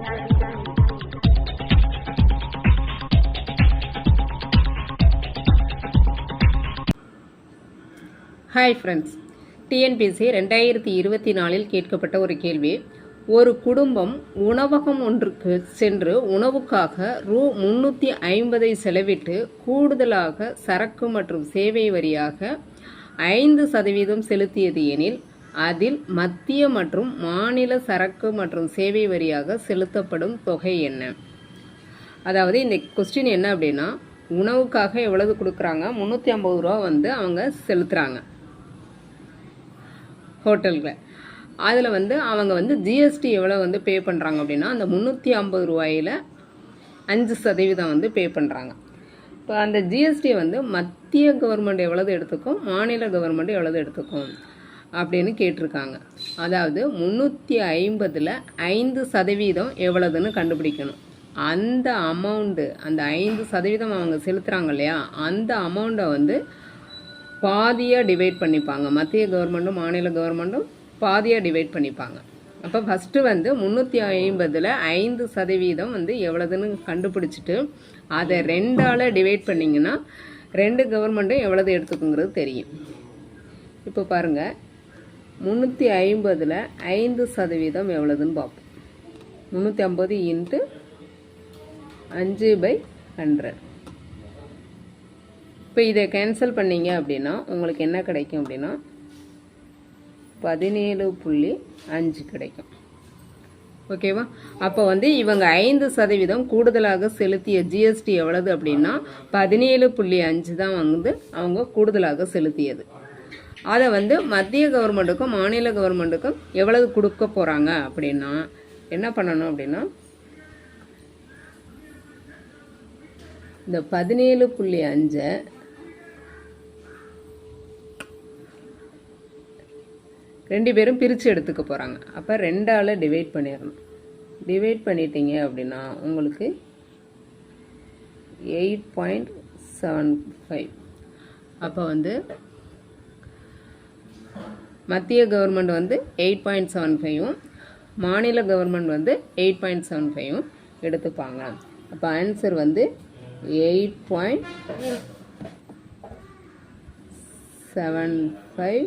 Hi friends, TNPSC 2024 கேட்கப்பட்ட ஒரு கேள்வி. ஒரு குடும்பம் உணவகம் ஒன்றுக்கு சென்று உணவுக்காக ரூ. 350 செலவிட்டு கூடுதலாக சரக்கு மற்றும் சேவை வரியாக 5% செலுத்தியது எனில் அதில் மத்திய மற்றும் மாநில சரக்கு மற்றும் சேவை வரியாக செலுத்தப்படும் தொகை என்ன? அதாவது இந்த கொஸ்டின் என்ன அப்படின்னா, உணவுக்காக எவ்வளவு கொடுக்குறாங்க? 350 ரூபா அவங்க செலுத்துகிறாங்க ஹோட்டலில். அதில் அவங்க ஜிஎஸ்டி எவ்வளோ பே பண்ணுறாங்க அப்படின்னா, அந்த 350 ரூபாயில் 5% பே பண்ணுறாங்க. இப்போ அந்த ஜிஎஸ்டி மத்திய கவர்மெண்ட் எவ்வளவு எடுத்துக்கும், மாநில கவர்மெண்ட் எவ்வளவு எடுத்துக்கும் அப்படின்னு கேட்டிருக்காங்க. அதாவது 350ல் 5% எவ்வளவுன்னு கண்டுபிடிக்கணும். அந்த அமௌண்ட்டு, அந்த 5% அவங்க செலுத்துகிறாங்க இல்லையா, அந்த அமௌண்ட்டை பாதியாக டிவைட் பண்ணிப்பாங்க. மத்திய கவர்மெண்ட்டும் மாநில கவர்மெண்ட்டும் பாதியாக டிவைட் பண்ணிப்பாங்க. அப்போ ஃபஸ்ட்டு 350ல் 5% எவ்வளோதுன்னு கண்டுபிடிச்சிட்டு அதை 2ஆல் டிவைட் பண்ணிங்கன்னா 2 கவர்மெண்ட்டும் எவ்வளவு எடுத்துக்குங்கிறது தெரியும். இப்போ பாருங்கள், 350ல் 5% எவ்வளோதுன்னு பார்ப்போம். 350 × 5/100. இப்போ இதை கேன்சல் பண்ணிங்க அப்படின்னா உங்களுக்கு என்ன கிடைக்கும் அப்படின்னா 17.5 கிடைக்கும். ஓகேவா? அப்போ இவங்க 5% கூடுதலாக செலுத்திய ஜிஎஸ்டி எவ்வளவு அப்படின்னா 17.5 தான் அவங்க கூடுதலாக செலுத்தியது. அதை மத்திய கவர்மெண்ட்டுக்கும் மாநில கவர்மெண்ட்டுக்கும் எவ்வளவு கொடுக்க போகிறாங்க அப்படின்னா என்ன பண்ணணும் அப்படின்னா, இந்த 17.5 2 பேரும் பிரித்து எடுத்துக்க போகிறாங்க. அப்போ 2ஆல் டிவைட் பண்ணிடணும். டிவைட் பண்ணிட்டீங்க அப்படின்னா உங்களுக்கு 8.75. அப்போ மத்திய கவர்மெண்ட் 8.75ம் மாநில கவர்மெண்ட் 8.75ம் எடுத்துப்பாங்க. அப்போ ஆன்சர் 8.75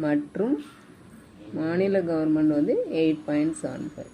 மற்றும் மாநில கவர்மெண்ட் 8.75.